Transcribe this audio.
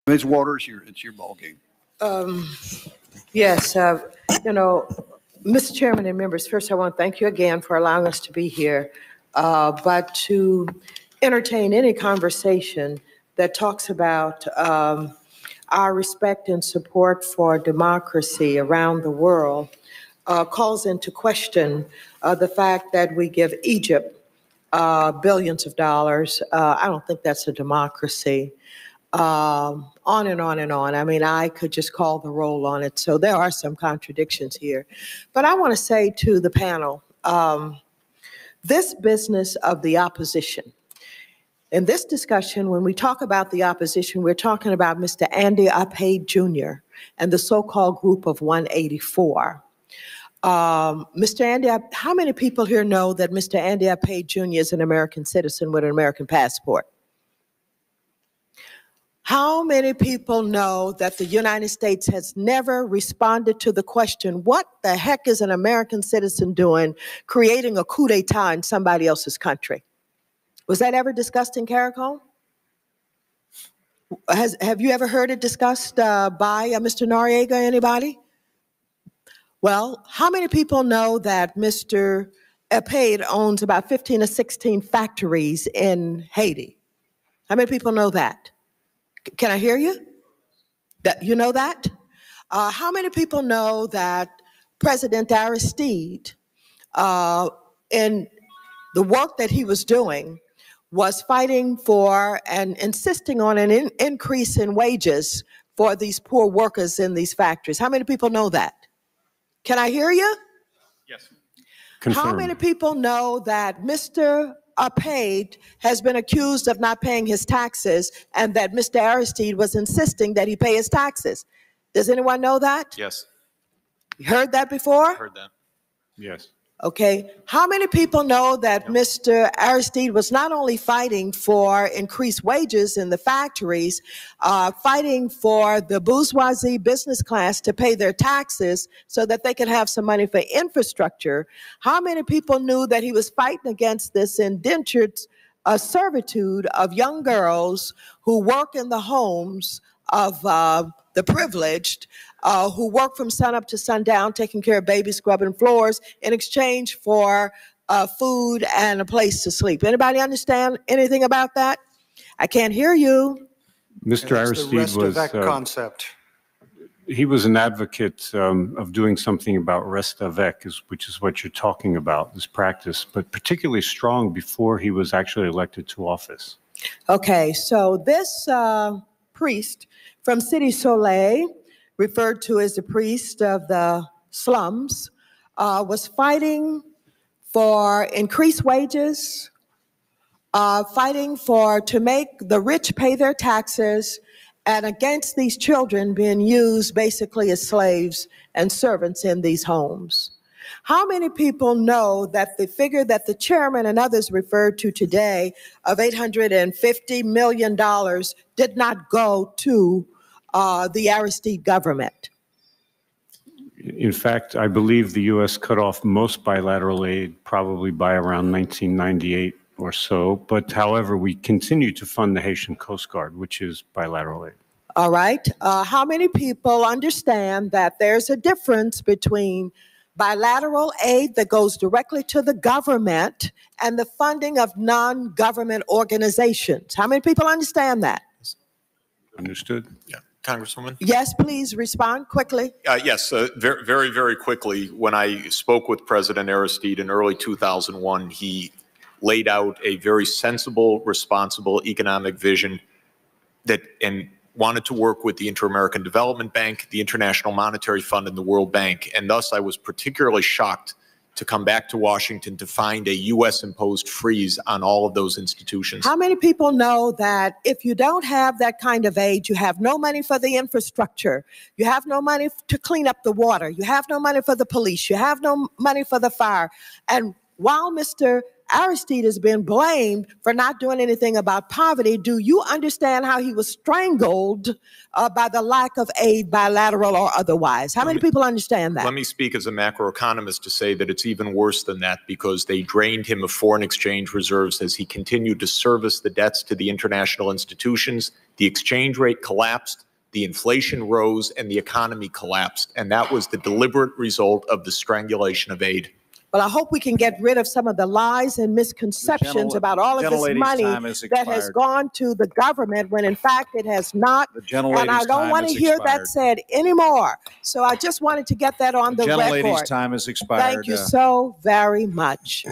Ms. Waters, it's your ball game. Yes, Mr. Chairman and members, first I want to thank you again for allowing us to be here, but to entertain any conversation that talks about our respect and support for democracy around the world calls into question the fact that we give Egypt billions of dollars. I don't think that's a democracy. On and on and on. I mean, I could just call the roll on it. So there are some contradictions here. But I want to say to the panel, this business of the opposition, in this discussion, when we talk about the opposition, we're talking about Mr. Andy Apaid Jr. and the so-called Group of 184. Mr. Andy, how many people here know that Mr. Andy Apaid Jr. is an American citizen with an American passport? How many people know that the United States has never responded to the question, what the heck is an American citizen doing creating a coup d'etat in somebody else's country? Was that ever discussed in CARICOM? Have you ever heard it discussed by Mr. Noriega, anybody? Well, how many people know that Mr. Apaid owns about 15 or 16 factories in Haiti? How many people know that? Can I hear you? That you know that? How many people know that President Aristide, in the work that he was doing, was fighting for and insisting on an increase in wages for these poor workers in these factories? How many people know that? Can I hear you? Yes. Confirmed. How many people know that Mr. Apaid has been accused of not paying his taxes and that Mr. Aristide was insisting that he pay his taxes? Does anyone know that? Yes. You heard that before? Heard that. Yes. Okay. How many people know that Mr. Aristide was not only fighting for increased wages in the factories, fighting for the bourgeoisie business class to pay their taxes so that they could have some money for infrastructure? How many people knew that he was fighting against this indentured servitude of young girls who work in the homes of the privileged, who work from sun up to sundown, taking care of babies, scrubbing floors, in exchange for food and a place to sleep? Anybody understand anything about that? I can't hear you. Mr. Aristide was the rest of that concept. He was an advocate of doing something about reste avec, which is what you're talking about, this practice, but particularly strong before he was actually elected to office. Okay, so this priest from Cité Soleil, referred to as the priest of the slums, was fighting for increased wages, fighting to make the rich pay their taxes, and against these children being used basically as slaves and servants in these homes. How many people know that the figure that the chairman and others referred to today of $850 million did not go to the Aristide government? In fact, I believe the U.S. cut off most bilateral aid probably by around 1998 or so. But however, we continue to fund the Haitian Coast Guard, which is bilateral aid. All right. How many people understand that there's a difference between bilateral aid that goes directly to the government and the funding of non-government organizations? How many people understand that? Understood. Yeah. Congresswoman? Yes, please respond quickly. Yes, very, very, very quickly. When I spoke with President Aristide in early 2001, he laid out a very sensible, responsible economic vision and wanted to work with the Inter-American Development Bank, the International Monetary Fund, and the World Bank. And thus, I was particularly shocked to come back to Washington to find a U.S.-imposed freeze on all of those institutions. How many people know that if you don't have that kind of aid, you have no money for the infrastructure, you have no money to clean up the water, you have no money for the police, you have no money for the fire? And while Mr. Aristide has been blamed for not doing anything about poverty, do you understand how he was strangled by the lack of aid, bilateral or otherwise? How many people understand that? Let me speak as a macroeconomist to say that it's even worse than that, because they drained him of foreign exchange reserves as he continued to service the debts to the international institutions The exchange rate collapsed, the inflation rose, and the economy collapsed. And that was the deliberate result of the strangulation of aid. Well, I hope we can get rid of some of the lies and misconceptions about all of this money that has gone to the government when in fact it has not. And I don't want to hear that said anymore. So I just wanted to get that on the record. The gentlelady's time has expired. Thank you so very much.